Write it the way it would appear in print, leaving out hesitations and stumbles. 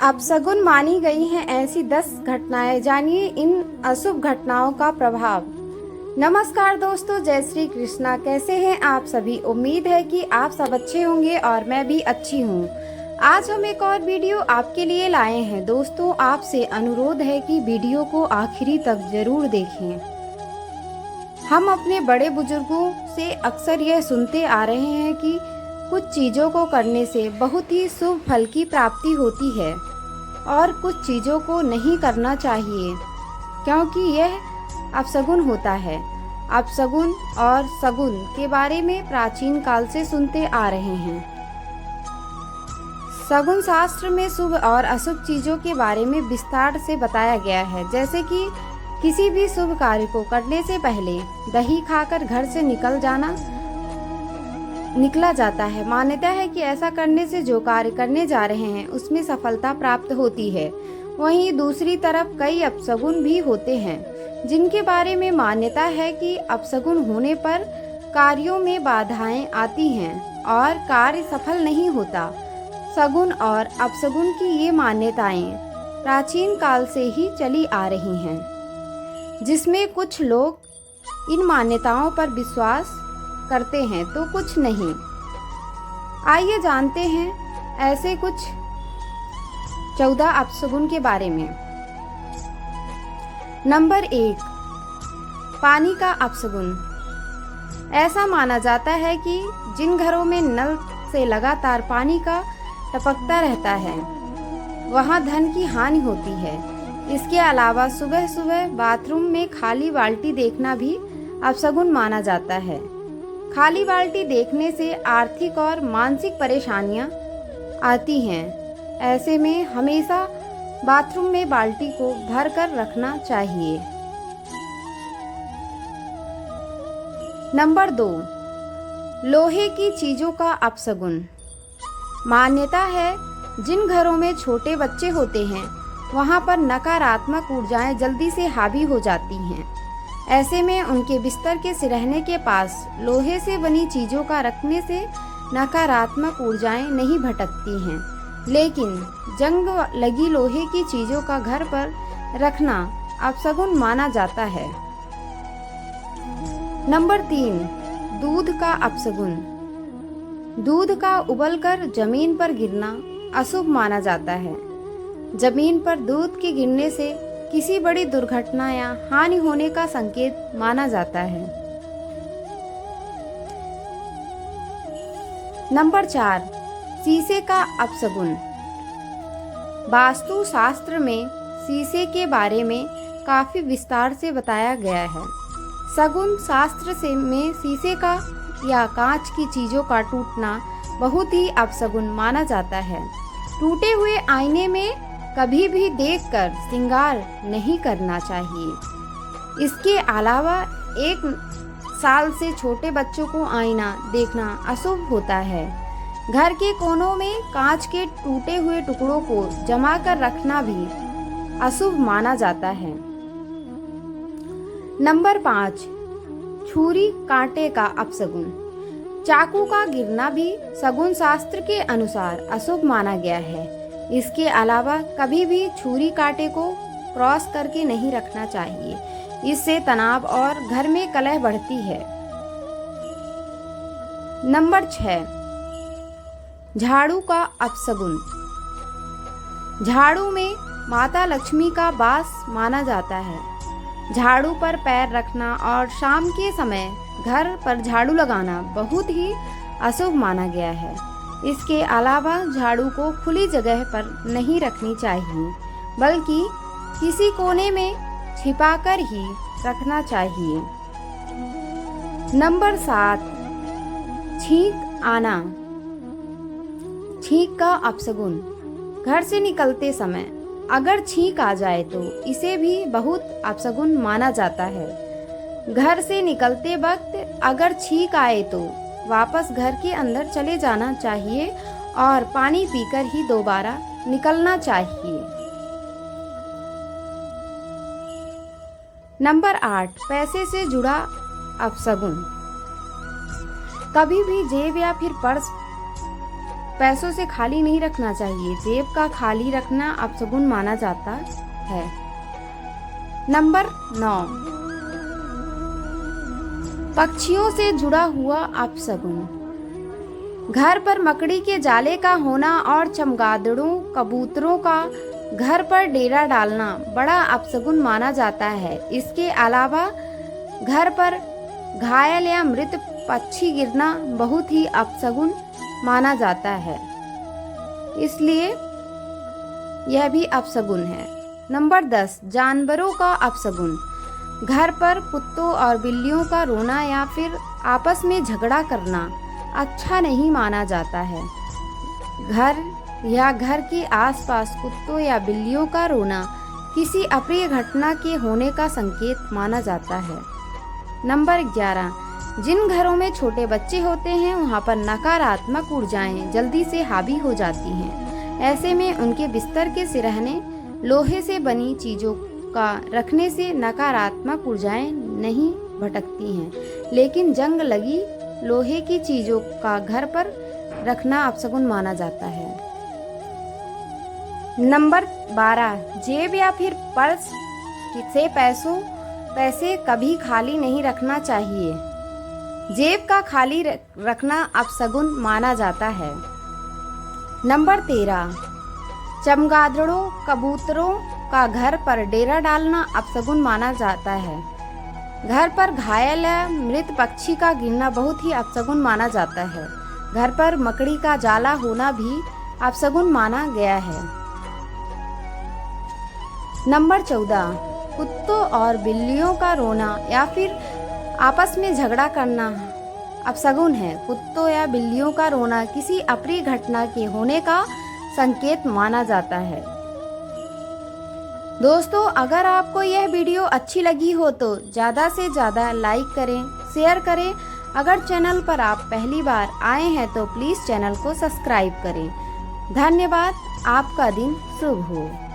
अपशगुन मानी गई हैं ऐसी 10 घटनाएं, जानिए इन अशुभ घटनाओं का प्रभाव। नमस्कार दोस्तों, जय श्री कृष्णा। कैसे हैं आप सभी? उम्मीद है कि आप सब अच्छे होंगे और मैं भी अच्छी हूँ। आज हम एक और वीडियो आपके लिए लाए हैं। दोस्तों, आपसे अनुरोध है कि वीडियो को आखिरी तक जरूर देखें। हम अपने बड़े बुजुर्गों से अक्सर यह सुनते आ रहे हैं कि कुछ चीज़ों को करने से बहुत ही शुभ फल की प्राप्ति होती है और कुछ चीज़ों को नहीं करना चाहिए क्योंकि यह अपशगुन होता है। अपशगुन और शगुन के बारे में प्राचीन काल से सुनते आ रहे हैं। शगुन शास्त्र में शुभ और अशुभ चीज़ों के बारे में विस्तार से बताया गया है, जैसे कि किसी भी शुभ कार्य को करने से पहले दही खाकर घर से निकला जाता है। मान्यता है कि ऐसा करने से जो कार्य करने जा रहे हैं उसमें सफलता प्राप्त होती है। वहीं दूसरी तरफ कई अपशगुन भी होते हैं जिनके बारे में मान्यता है कि अपशगुन होने पर कार्यों में बाधाएं आती हैं और कार्य सफल नहीं होता। शगुन और अपशगुन की ये मान्यताएं प्राचीन काल से ही चली आ रही हैं, जिसमें कुछ लोग इन मान्यताओं पर विश्वास करते हैं तो कुछ नहीं। आइए जानते हैं ऐसे कुछ 14 अपशगुन के बारे में। नंबर 1, पानी का अपशगुन। ऐसा माना जाता है कि जिन घरों में नल से लगातार पानी का टपकता रहता है वहां धन की हानि होती है। इसके अलावा सुबह सुबह बाथरूम में खाली बाल्टी देखना भी अपशगुन माना जाता है। खाली बाल्टी देखने से आर्थिक और मानसिक परेशानियां आती हैं। ऐसे में हमेशा बाथरूम में बाल्टी को भर कर रखना चाहिए। नंबर 2, लोहे की चीजों का अपशगुन। मान्यता है जिन घरों में छोटे बच्चे होते हैं वहां पर नकारात्मक ऊर्जाएं जल्दी से हावी हो जाती हैं। ऐसे में उनके बिस्तर के सिरहने के पास लोहे से बनी चीज़ों का रखने से नकारात्मक ऊर्जाएं नहीं भटकती हैं, लेकिन जंग लगी लोहे की चीज़ों का घर पर रखना अपशगुन माना जाता है। नंबर 3, दूध का अपशगुन। दूध का उबलकर जमीन पर गिरना अशुभ माना जाता है। जमीन पर दूध के गिरने से किसी बड़ी दुर्घटना या हानि होने का संकेत माना जाता है। नंबर 4, शीशे का अपशगुन। वास्तु शास्त्र में शीशे के बारे में काफी विस्तार से बताया गया है। शगुन शास्त्र में शीशे का या कांच की चीजों का टूटना बहुत ही अपशगुन माना जाता है। टूटे हुए आईने में कभी भी देखकर श्रृंगार नहीं करना चाहिए। इसके अलावा 1 साल से छोटे बच्चों को आईना देखना अशुभ होता है। घर के कोनों में कांच के टूटे हुए टुकड़ों को जमा कर रखना भी अशुभ माना जाता है। नंबर 5, छुरी कांटे का अपशगुन। चाकू का गिरना भी शगुन शास्त्र के अनुसार अशुभ माना गया है। इसके अलावा कभी भी छुरी कांटे को क्रॉस करके नहीं रखना चाहिए। इससे तनाव और घर में कलह बढ़ती है। नंबर 6, झाड़ू का अपशगुन। झाड़ू में माता लक्ष्मी का वास माना जाता है। झाड़ू पर पैर रखना और शाम के समय घर पर झाड़ू लगाना बहुत ही अशुभ माना गया है। इसके अलावा झाड़ू को खुली जगह पर नहीं रखनी चाहिए, बल्कि किसी कोने में छिपाकर ही रखना चाहिए। नंबर 7, छींक आना। छींक का अपशगुन। घर से निकलते समय अगर छींक आ जाए तो इसे भी बहुत अपशगुन माना जाता है। घर से निकलते वक्त अगर छींक आए तो वापस घर के अंदर चले जाना चाहिए और पानी पीकर ही दोबारा निकलना चाहिए। नंबर 8, पैसे से जुड़ा अपशगुन। कभी भी जेब या फिर पर्स पैसों से खाली नहीं रखना चाहिए। जेब का खाली रखना अपशगुन माना जाता है। नंबर 9, पक्षियों से जुड़ा हुआ अपशगुन। घर पर मकड़ी के जाले का होना और चमगादड़ों, कबूतरों का घर पर डेरा डालना बड़ा अपशगुन माना जाता है। इसके अलावा घर पर घायल या मृत पक्षी गिरना बहुत ही अपशगुन माना जाता है, इसलिए यह भी अपशगुन है। नंबर 10, जानवरों का अपशगुन। घर पर कुत्तों और बिल्लियों का रोना या फिर आपस में झगड़ा करना अच्छा नहीं माना जाता है। घर या घर के आसपास कुत्तों या बिल्लियों का रोना किसी अप्रिय घटना के होने का संकेत माना जाता है। नंबर 11, जिन घरों में छोटे बच्चे होते हैं वहां पर नकारात्मक ऊर्जाएं जल्दी से हावी हो जाती हैं। ऐसे में उनके बिस्तर के सिरहने लोहे से बनी चीजों का रखने से नकारात्मक ऊर्जाएं नहीं भटकती हैं, लेकिन जंग लगी लोहे की चीजों का घर पर रखना अपशगुन माना जाता है। नंबर 12, जेब या फिर पर्स से पैसे कभी खाली नहीं रखना चाहिए। जेब का खाली रखना अपशगुन माना जाता है। नंबर 13, चमगादड़ों, कबूतरों का घर पर डेरा डालना अपशगुन माना जाता है। घर पर घायल या मृत पक्षी का गिरना बहुत ही अपशगुन माना जाता है। घर पर मकड़ी का जाला होना भी अपशगुन माना गया है। नंबर 14, कुत्तों और बिल्लियों का रोना या फिर आपस में झगड़ा करना अपशगुन है। कुत्तों या बिल्लियों का रोना किसी अप्रिय घटना के होने का संकेत माना जाता है। दोस्तों, अगर आपको यह वीडियो अच्छी लगी हो तो ज़्यादा से ज़्यादा लाइक करें, शेयर करें। अगर चैनल पर आप पहली बार आए हैं तो प्लीज़ चैनल को सब्सक्राइब करें। धन्यवाद। आपका दिन शुभ हो।